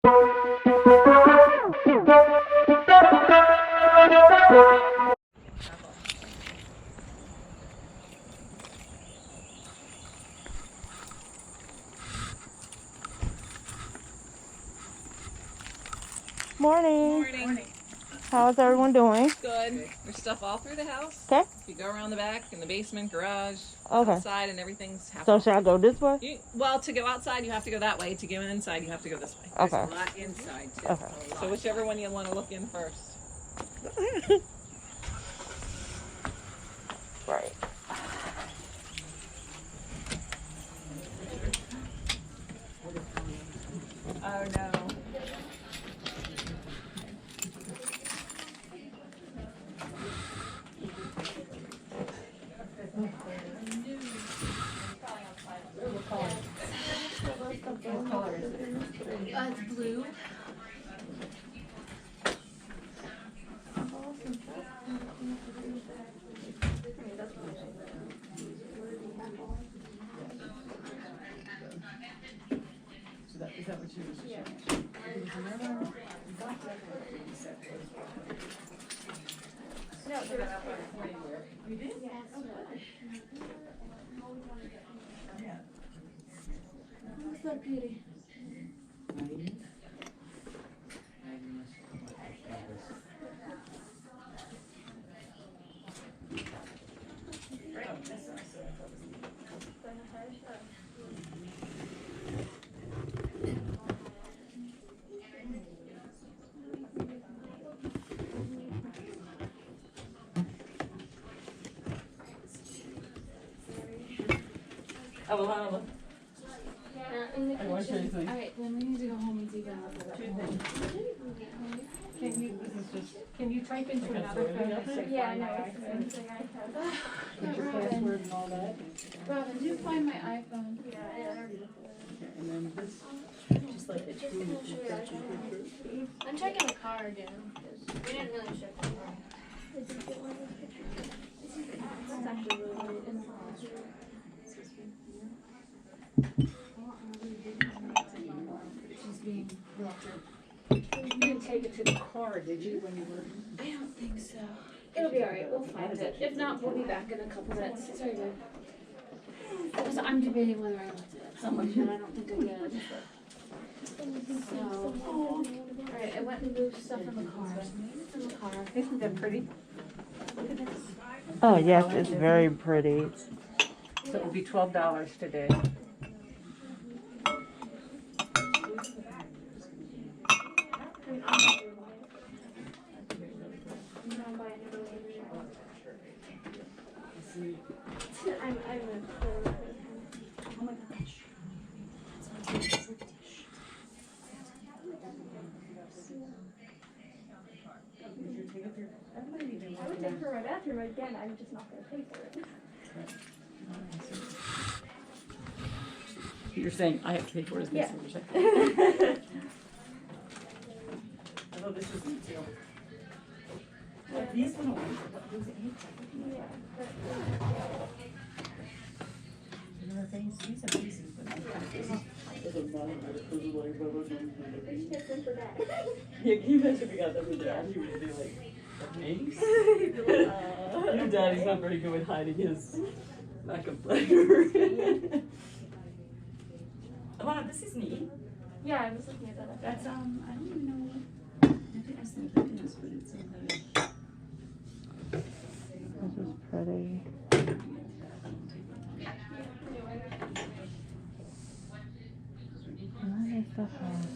Morning. Morning. How's everyone doing? Good. There's stuff all through the house. Okay. You go around the back, in the basement, garage, Okay. outside, and everything's half. So should I go this way? Well, to go outside, you have to go that way. To go inside, you have to go this way. Okay. There's a lot inside too. Okay. So whichever one you want to look in first. Right. Oh no. It's blue. Is that what you was saying? You did? Yeah. Looks so pretty. Oh, well, hold on. In the I want to show you kitchen. something. Alright, then we need to go home and see them. Can you type into another phone? Yeah, I know. It's the same thing I have. Get your password and all that. Robin, do find my iPhone. Yeah. And then this, just like it's true. I'm checking the car again, because we didn't really check the car. It's actually really late. She's being reluctant. You didn't take it to the car, did you, when you were? I don't think so. It'll be alright, we'll find it. If not, we'll be back in a couple minutes. Sorry, babe. Because I'm debating whether I left it at some point, but I don't think I did. So, alright, I went and moved stuff in the car. It's in the car. Isn't that pretty? Look at this. Oh yes, it's very pretty. So it will be $12 today. I would take for my bathroom again, I'm just not gonna pay for it. You're saying I have to pay for it? Yeah. Although this is too. These little ones, these are pieces, but yeah, can you imagine if we got them with dad? He would be like, thanks. Your daddy's not very good with hiding his lack of pleasure. Wow, this is neat. Yeah, I was looking at that. That's, I don't even know. I think I said it is, but it's in the. This is pretty. Where is the house?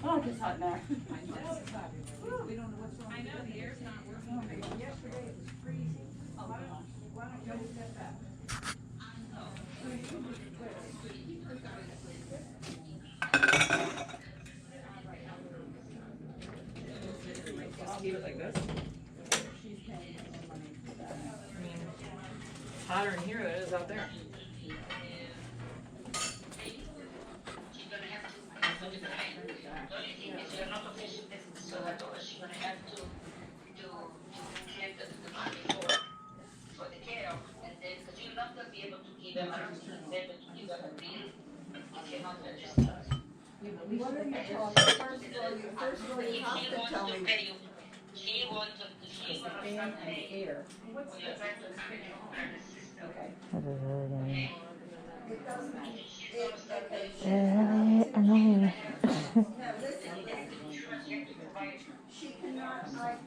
Oh, it gets hot now. I know the air's not working. Yesterday it was freezing. Oh my gosh. Why don't you just get that? Just keep it like this. I mean, it's hotter in here than it is out there. For the care, and then because you're not going to be able to What are you talking? First of all, you have to tell me. It's the fan and the air. What's this? Okay. This is really annoying. It doesn't, okay. Really annoying. No, listen. She cannot,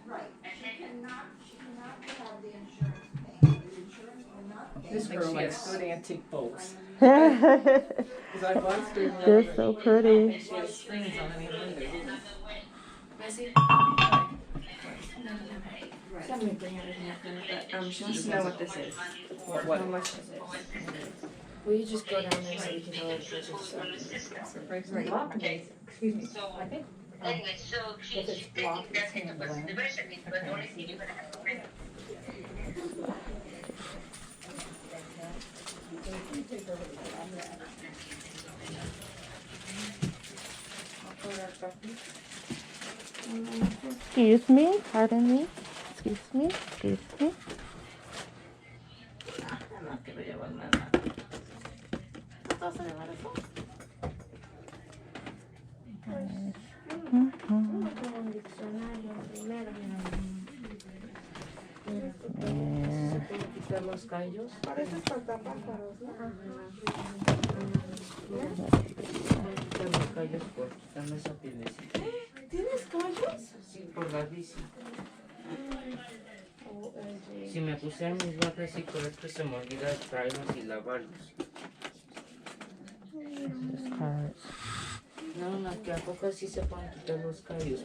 right, she cannot have the insurance paying. The insurance will not pay. This girl likes good antique boats. They're Because I watched her. so pretty. She has strings on any window. Missy? Somebody bring everything up there, but she wants to know what this is. What? How much is it? Will you just go down there so we can tell her the purchase? Right. Block days, excuse me. I think Anyway, so if it's blocked, it's handling. Excuse me, pardon me. Excuse me, excuse me. No, que no llevan nada. Yeah. Quitar los callos. Parece espantapájaros, ¿no? Quitar los callos por quitarme esa pielecita. ¿Tienes callos? Sí, por la bici. Si me pusiera mis bajas y por esto se me olvida traerlos y lavarlos. No, que a poco sí se pueden quitar los callos.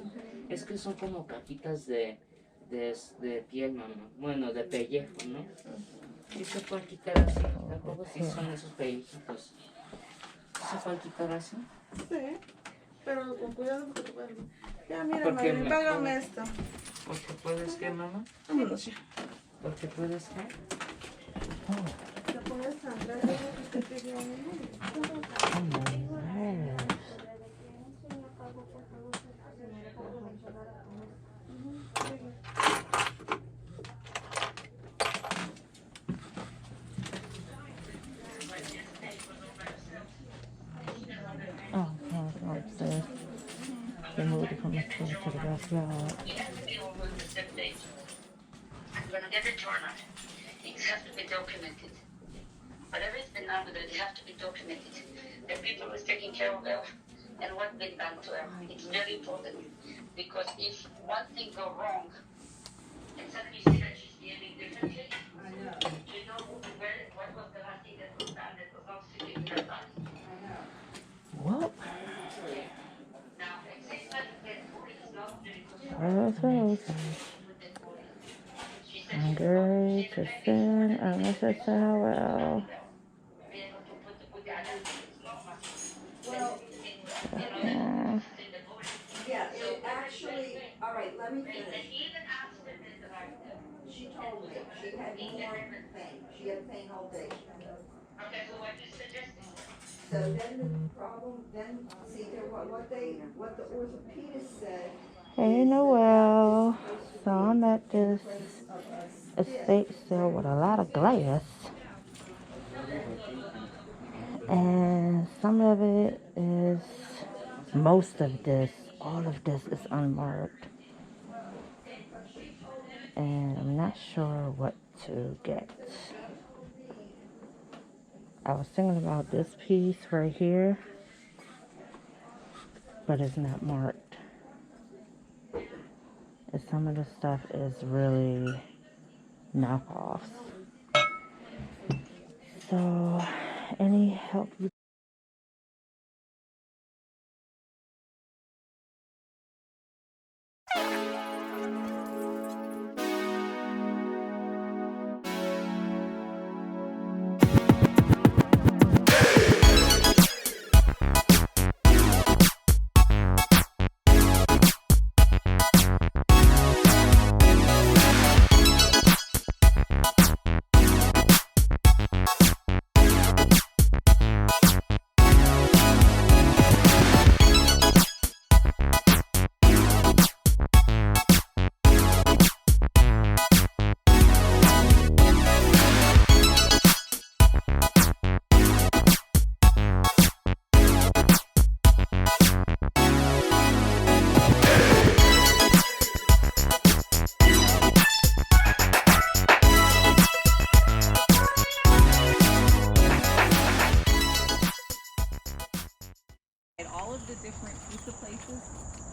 Es que son como caquitas de piel, mamá. Bueno, de pellejo, ¿no? Sí se pueden quitar así. Tampoco sí son esos pellejitos. ¿Sí se pueden quitar así? Sí, pero con cuidado porque te pueden... Ya, mira, Porque Maylin, págame esto. Porque puedes que, mamá. Vámonos ya. Porque puedes que. Te pones a andar y te pidió mi número. Oh, no, it's upstairs. They moved it from the upstairs to the backyard. I'm gonna get a journal. Things have to be documented. Whatever has been done with it, it has to be documented. The people who's taking care of her and what's been done to her. It's very important because if one thing go wrong and suddenly you see that she's behaving differently, you know what was the last thing that was done that was not fitting her body. What? Now, it says that the body is not Hungry to sin, unless it's well. Yeah, it actually, all right, let me finish. She told me she had more pain. She had pain all day. Okay, so what you suggesting? So then the problem, see, what the orthopedist said. Hey, Noel. So I'm at this estate sale with a lot of glass. And some of it is, most of this, all of this is unmarked. And I'm not sure what to get. I was thinking about this piece right here, but it's not marked. And some of the stuff is really knockoffs. So, any help you different pizza places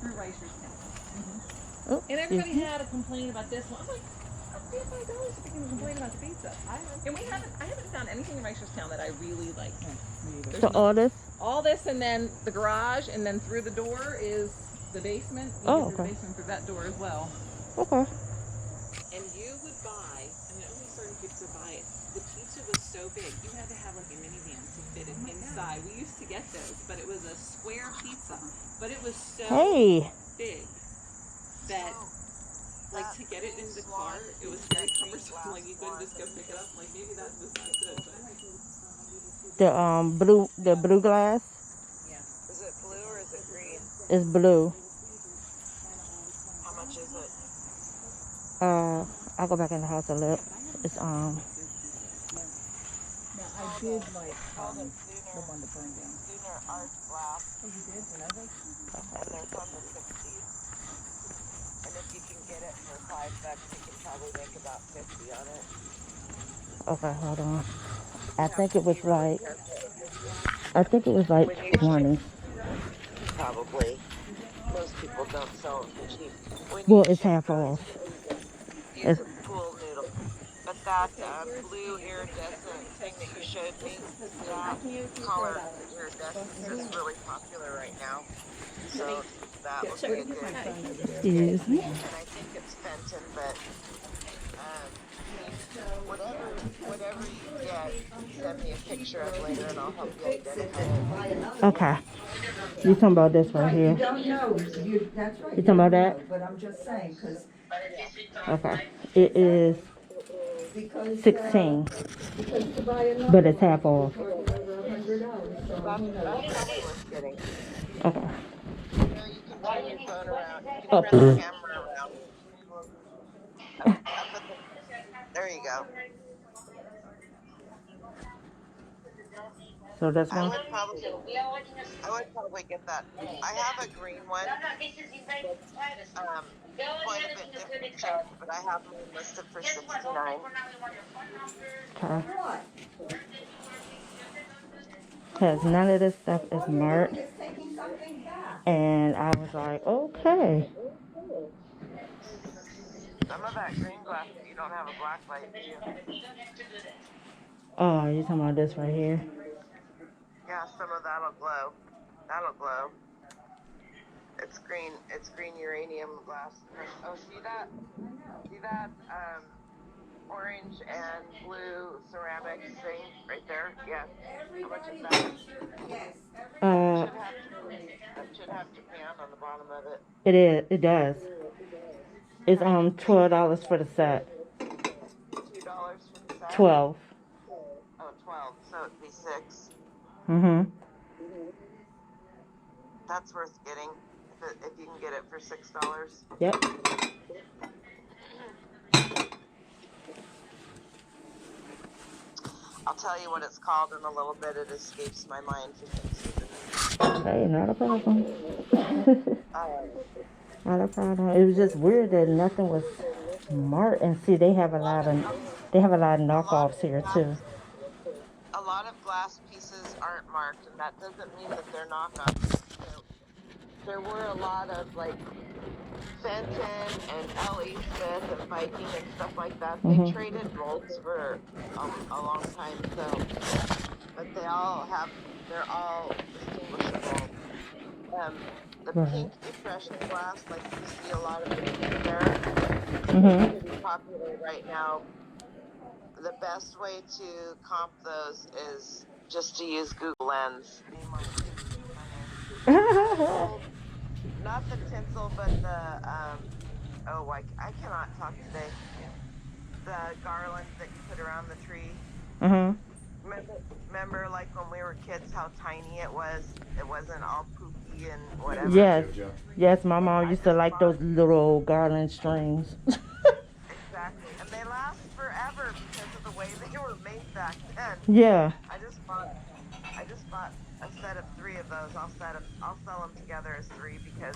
through Reisterstown. Oh, And everybody excuse me. had a complaint about this one. I'm like, I'll pay $5 if you can complain about the pizza. And I haven't found anything in Reisterstown that I really like. So all this? All this, and then the garage, and then through the door is the basement. You Oh, get through the okay. basement through that door as well. Okay. And you would buy, I mean, only certain people would buy it. The pizza was so big, you had to have like a minivan to fit it inside. We used to get those, but it was a square pizza. But it was so Hey. big that, like, to get it in the car, it was very cumbersome. Like, you couldn't just go pick it up. Like, maybe that was not good. But The blue glass Yeah. Is it blue or is it green? is blue. How much is it? I'll go back in the house and look. It's now, I did like the one that burned down. Sooner art glass. Oh, you did? When I was And they're from the 60s. And if you can get it for $5, you can probably make about 50 on it. okay, hold on. I think it was like 20. Probably. Most people don't sell them for cheap. When Well, you it's ship half those, off. use It's, a pool noodle. But that blue iridescent thing that you showed me, that color iridescent is really popular right now. So that would be a good. excuse me. And I think it's Fenton, but whatever you get, send me a picture of later and I'll help you identify it. Okay. You talking about this right You here? don't know, that's right. You talking about that? No, but I'm just saying, because Okay. It is because 16, to buy another but it's half off. over $100, so who knows? That's probably worth getting. Okay. You know, you can turn your phone around. You Oh. can turn the camera around. There you go. So that's I one. would probably get that. I have a green one. Quite a bit different shape, but I have mine listed for $69. Okay. Because none of this stuff is marked. It's taking something back. And I was like, okay. Some of that green glass, you don't have a black light, do you? Oh, you talking about this right here? Yeah, some of that'll glow. That'll glow. It's green uranium glass. Oh, see that? See that? Orange and blue ceramic thing right there? Yes. How much is that? Yes. That should have Japan on the bottom of it. It is. It does. It's $12 for the set. $2 for the set? 12. Oh, 12. So it'd be 6. Mhm. That's worth getting if you can get it for $6. Yep. I'll tell you what it's called in a little bit. It escapes my mind for some reason. Hey, not a problem. Not a problem. It was just weird that nothing was marked. And see, they have a lot of knockoffs here too. A lot of glass pieces aren't marked, and that doesn't mean that they're knockoffs. So, there were a lot of like Fenton and L.E. Smith and Viking and stuff like that. They traded molds for a long time, so but they're all distinguishable. The pink depression glass, like you see a lot of it in there, is popular right now. The best way to comp those is just to use Google Lens. Not the tinsel, but the, I cannot talk today. The garland that you put around the tree. Remember, like when we were kids, how tiny it was? It wasn't all poofy and whatever. Yes. Yes, my mom used to like those little garland strings. Exactly. And they last forever because of the way they were made back then. Yeah. I just bought a set of 3 of those. I'll sell them together as 3 because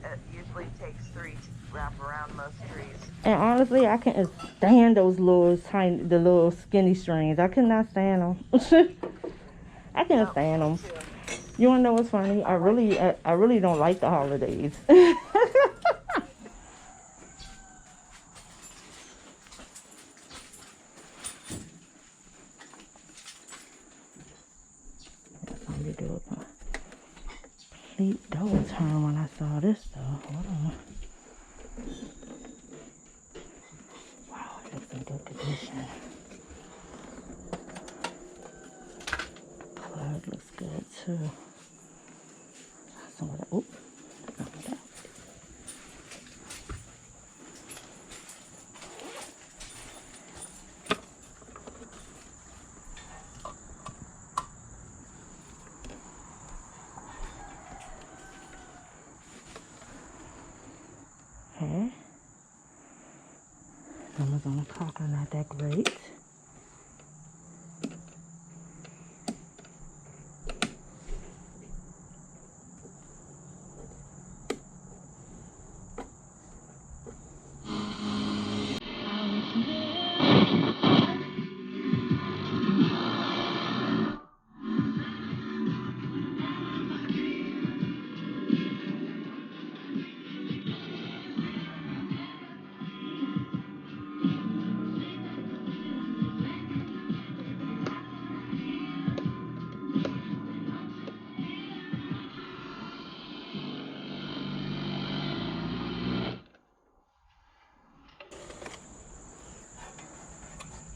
it usually takes 3 to wrap around most trees. And honestly, I can't stand those the little skinny strings. I could not stand them. I can't stand them. You wanna know what's funny? I really don't like the holidays. Let me do a complete double turn when I saw this though. Hold on. Wow, it looks in good condition. Plug looks good too. Some of that. Oop. Knock it out. Okay. Numbers on the clock are not that great.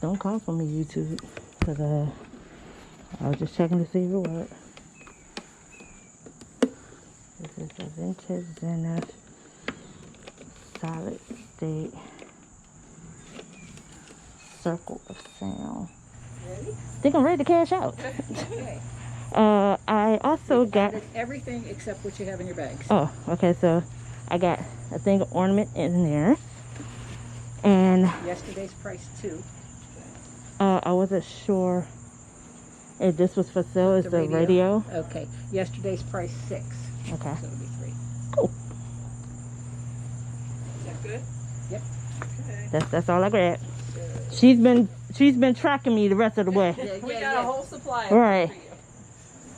Don't come for me, YouTube, because I was just checking to see if it worked. This is a vintage Zenith solid state circle of sound. Ready? I think I'm ready to cash out. Okay. I also got Everything except what you have in your bags. oh, okay, so I got a thing of ornament in there, and Yesterday's price too. I wasn't sure if this was for sale. It's the radio. Okay. Yesterday's price 6. Okay. So it'll be 3. Cool. Is that good? Yep. Okay. That's all I grabbed. She's been tracking me the rest of the way. We got a whole supply of Right. for you.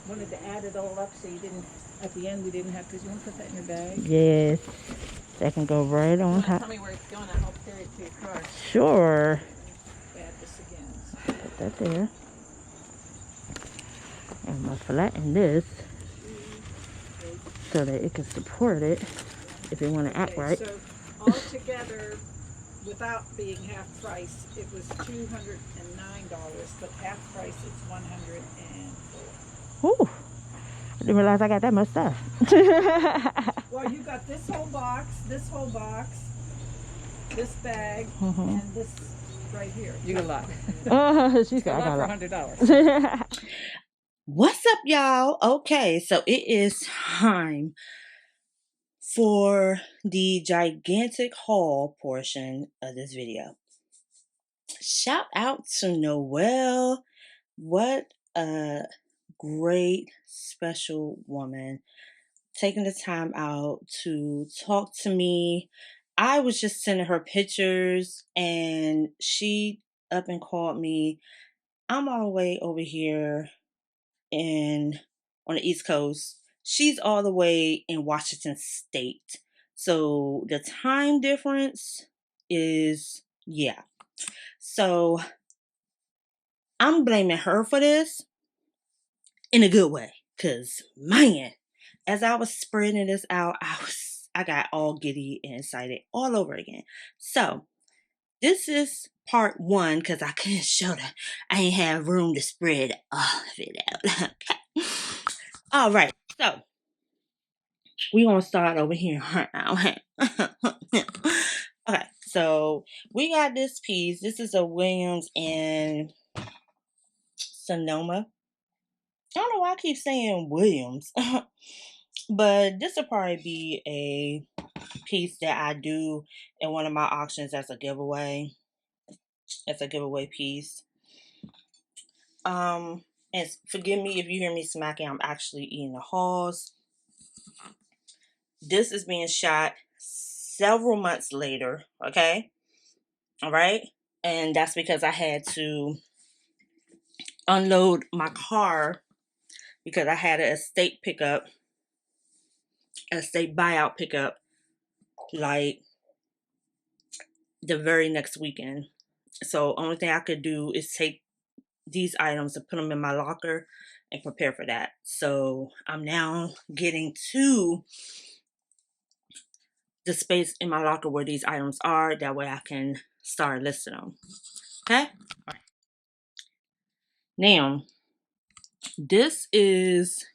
Wanted to add it all up so you didn't, at the end we didn't have to, you want to put that in your bag? Yes. That can go right You on want to top. tell me where it's going? I'll help carry it to your car. Sure. Add this again. Put that there. And I'm gonna flatten this so that it can support it if you want to act right. So altogether, without being half price, it was $209, but half price it's $104. Ooh. I didn't realize I got that much stuff. Well, you got this whole box, this bag, Mhm. and this right here. You got a lot. She said I got a lot. $100. What's up, y'all? Okay, so it is time for the gigantic haul portion of this video. Shout out to Noelle. What a great, special woman. Taking the time out to talk to me. I was just sending her pictures and she up and called me. I'm all the way over here on the East Coast. She's all the way in Washington State. So the time difference is, yeah. So I'm blaming her for this in a good way. Cause man, as I was spreading this out, I got all giddy and excited all over again. So this is part 1 because I couldn't show that. I ain't have room to spread all of it out. Okay. All right. So we gonna start over here right now. Okay. So we got this piece. This is a Williams and Sonoma. I don't know why I keep saying Williams. But this will probably be a piece that I do in one of my auctions as a giveaway. It's a giveaway piece. And forgive me if you hear me smacking. I'm actually eating the Halls. This is being shot several months later. Okay. All right. And that's because I had to unload my car because I had an estate buyout pickup, like the very next weekend. So only thing I could do is take these items and put them in my locker and prepare for that. So I'm now getting to the space in my locker where these items are. That way I can start listing them. Okay? All right. Now, this is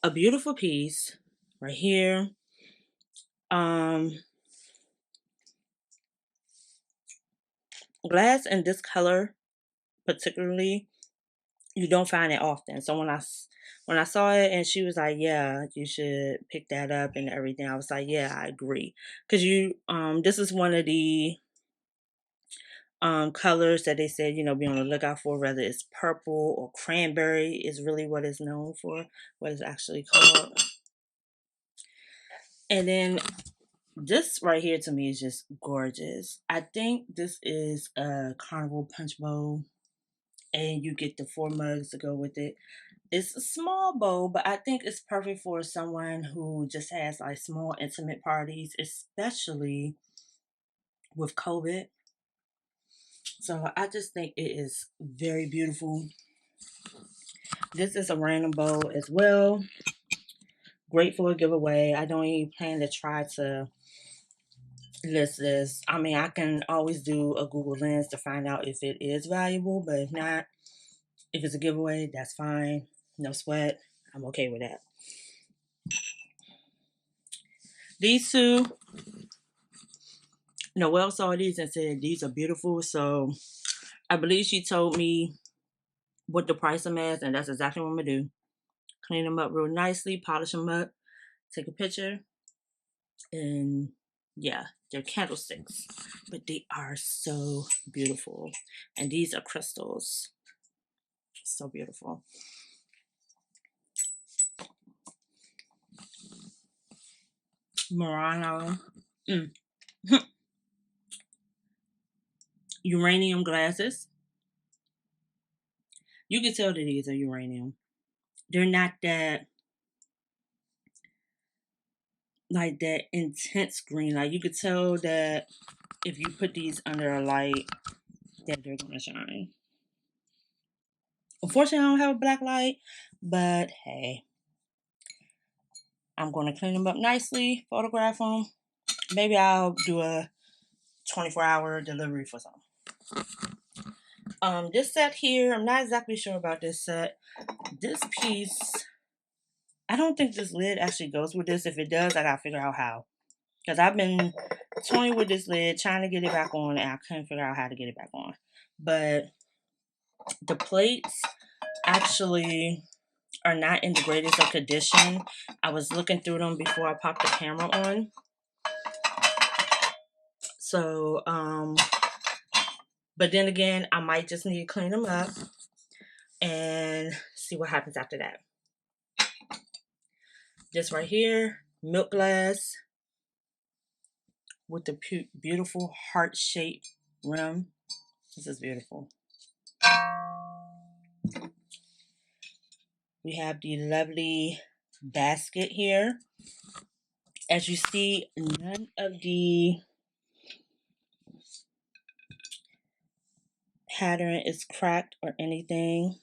a beautiful piece right here. Glass in this color particularly, you don't find it often. So when I saw it and she was like, yeah, you should pick that up and everything, I was like, yeah, I agree. Because this is one of the colors that they said, be on the lookout for, whether it's purple or cranberry is really what it's known for, what it's actually called. And then this right here to me is just gorgeous. I think this is a carnival punch bowl, and you get the 4 mugs to go with it. It's a small bowl, but I think it's perfect for someone who just has like small intimate parties, especially with COVID. So I just think it is very beautiful. This is a random bowl as well. Great for a giveaway. I don't even plan to try to list this. I mean, I can always do a Google Lens to find out if it is valuable, but if not, if it's a giveaway, that's fine. No sweat. I'm okay with that. These two, Noelle saw these and said these are beautiful. So I believe she told me what the price them is, and that's exactly what I'm gonna do. Clean them up real nicely, polish them up, take a picture, and yeah, they're candlesticks, but they are so beautiful. And these are crystals. So beautiful. Murano. Uranium glasses. You can tell that these are uranium. They're not that intense green. Like you could tell that if you put these under a light, that they're gonna shine. Unfortunately, I don't have a black light, but hey, I'm gonna clean them up nicely, photograph them. Maybe I'll do a 24-hour delivery for some. This set here, I'm not exactly sure about this set. This piece, I don't think this lid actually goes with this. If it does, I gotta figure out how. Because I've been toying with this lid, trying to get it back on, and I couldn't figure out how to get it back on. But the plates actually are not in the greatest of condition. I was looking through them before I popped the camera on. So, but then again, I might just need to clean them up and see what happens after that. This right here, milk glass with the beautiful heart-shaped rim. This is beautiful. We have the lovely basket here. As you see, none of the pattern is cracked or anything.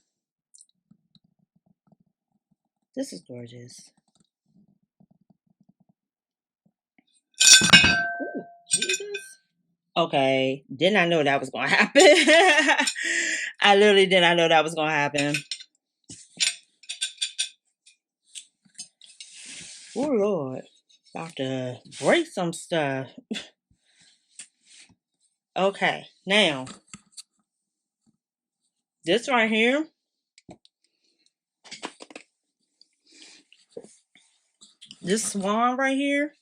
This is gorgeous. Ooh, Jesus. Okay, did not know that was going to happen. I literally did not know that was going to happen. Oh, Lord. About to break some stuff. Okay, now, this right here, this swan right here.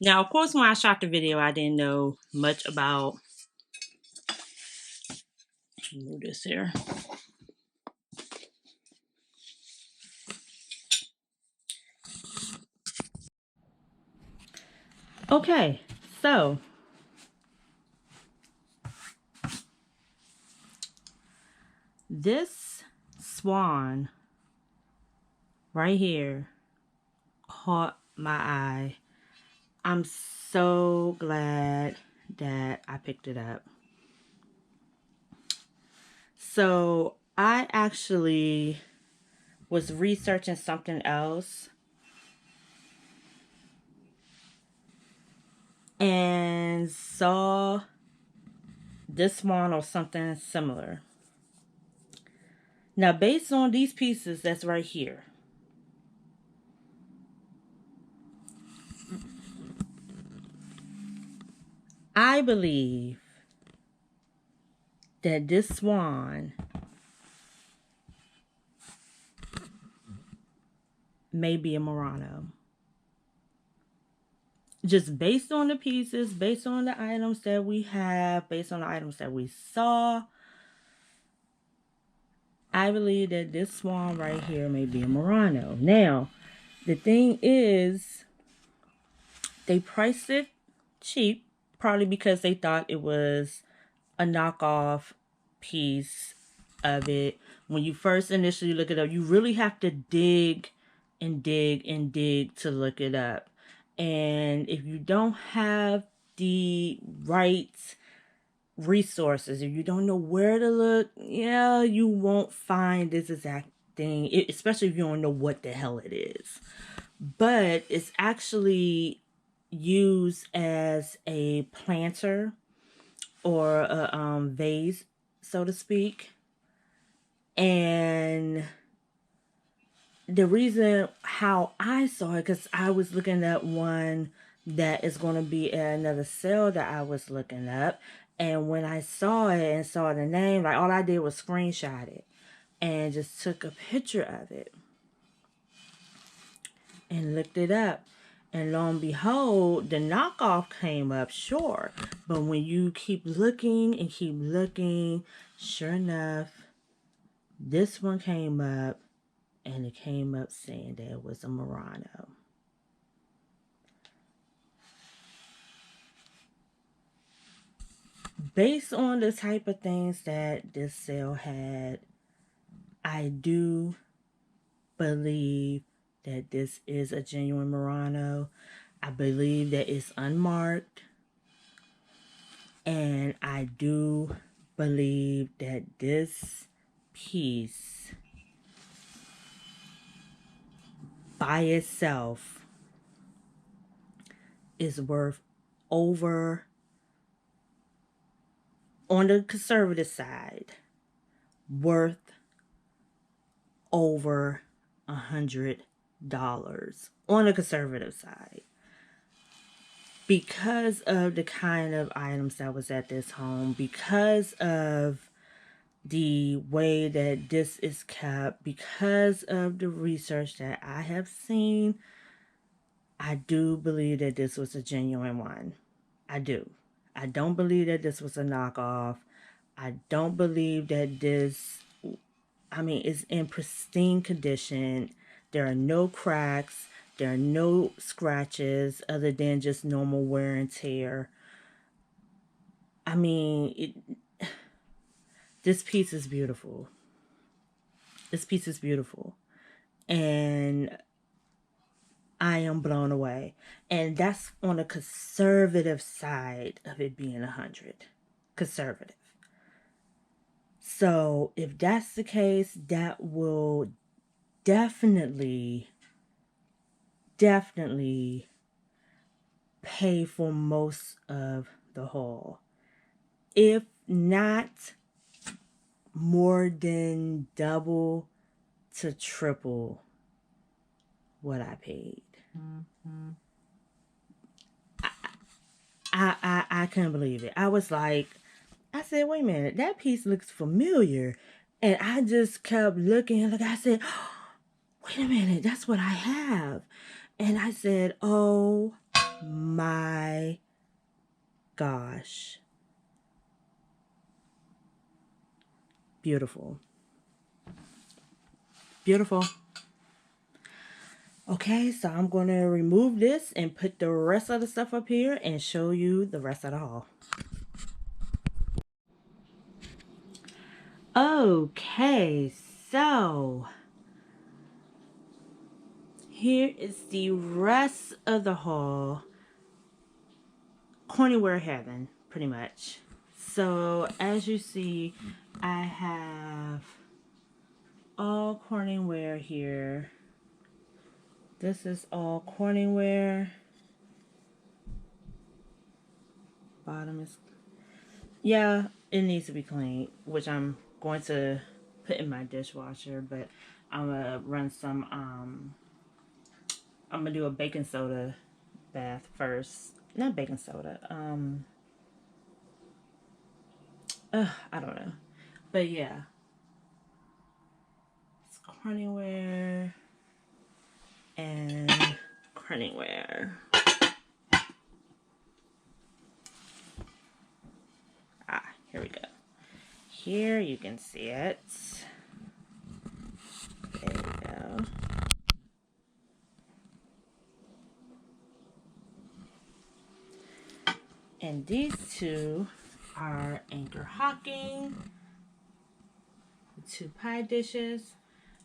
Now, of course, when I shot the video, I didn't know much about, move this here. Okay, so this swan right here caught my eye. I'm so glad that I picked it up. So I actually was researching something else and saw this one or something similar. Now, based on these pieces that's right here, I believe that this swan may be a Murano. Just based on the pieces, based on the items that we have, based on the items that we saw, I believe that this swan right here may be a Murano. Now, the thing is, they priced it cheap, probably because they thought it was a knockoff piece of it. When you first initially look it up, you really have to dig and dig and dig to look it up. And if you don't have the right resources, if you don't know where to look, yeah, you won't find this exact thing, especially if you don't know what the hell it is. But it's actually used as a planter or a vase, so to speak. And the reason how I saw it, because I was looking at one that is going to be at another sale that I was looking up. And when I saw it and saw the name, like all I did was screenshot it and just took a picture of it and looked it up. And lo and behold, the knockoff came up, sure. But when you keep looking and keep looking, sure enough, this one came up, and it came up saying that it was a Murano. Based on the type of things that this sale had, I do believe that this is a genuine Murano. I believe that it's unmarked. And I do believe that this piece by itself is worth over, on the conservative side, worth over $100 on the conservative side. Because of the kind of items that was at this home, because of the way that this is kept, because of the research that I have seen, I do believe that this was a genuine one. I do. I don't believe that this was a knockoff. I don't believe that this, is in pristine condition. There are no cracks. There are no scratches other than just normal wear and tear. This piece is beautiful. This piece is beautiful. And I am blown away. And that's on the conservative side of it being 100. Conservative. So if that's the case, that will definitely pay for most of the haul. If not more than double to triple what I paid. I couldn't believe it. I was like, I said, wait a minute, that piece looks familiar. And I just kept looking. Like I said, oh, wait a minute, that's what I have. And I said, oh my gosh. Beautiful. Beautiful. Okay, so I'm going to remove this and put the rest of the stuff up here and show you the rest of the haul. Okay, so here is the rest of the haul. Cornyware heaven, pretty much. So as you see, I have all Corningware here. This is all Corningware. Bottom is, yeah, it needs to be cleaned, which I'm going to put in my dishwasher, but I'm gonna run some I'm gonna do a baking soda bath first. Not baking soda, I don't know, but yeah, it's Corningware and Corningware. Here we go. Here you can see it. There you go. And these two are Anchor Hocking, 2 pie dishes,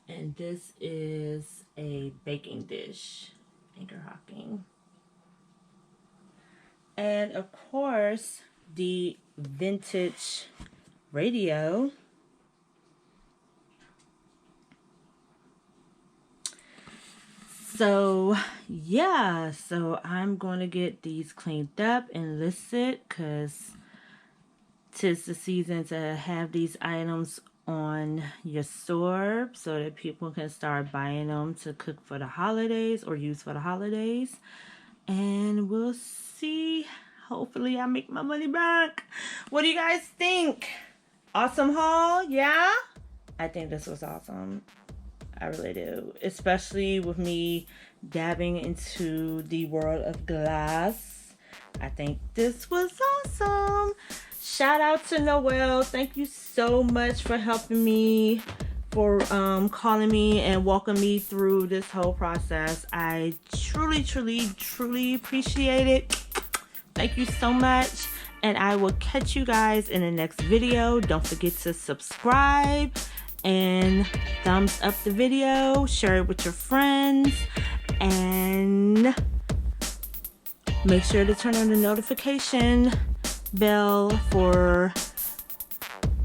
and this is a baking dish, Anchor Hocking. And of course, the vintage radio. So yeah, so I'm going to get these cleaned up and listed because 'tis the season to have these items on your store so that people can start buying them to cook for the holidays or use for the holidays. And we'll see. Hopefully I make my money back. What do you guys think? Awesome haul? Yeah? I think this was awesome. I really do. Especially with me dabbing into the world of glass. I think this was awesome. Shout out to Noelle. Thank you so much for helping me, for calling me and walking me through this whole process. I truly, truly, truly appreciate it. Thank you so much. And I will catch you guys in the next video. Don't forget to subscribe and thumbs up the video. Share it with your friends. And make sure to turn on the notification bell for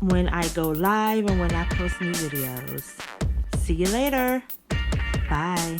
when I go live and when I post new videos. See you later. Bye.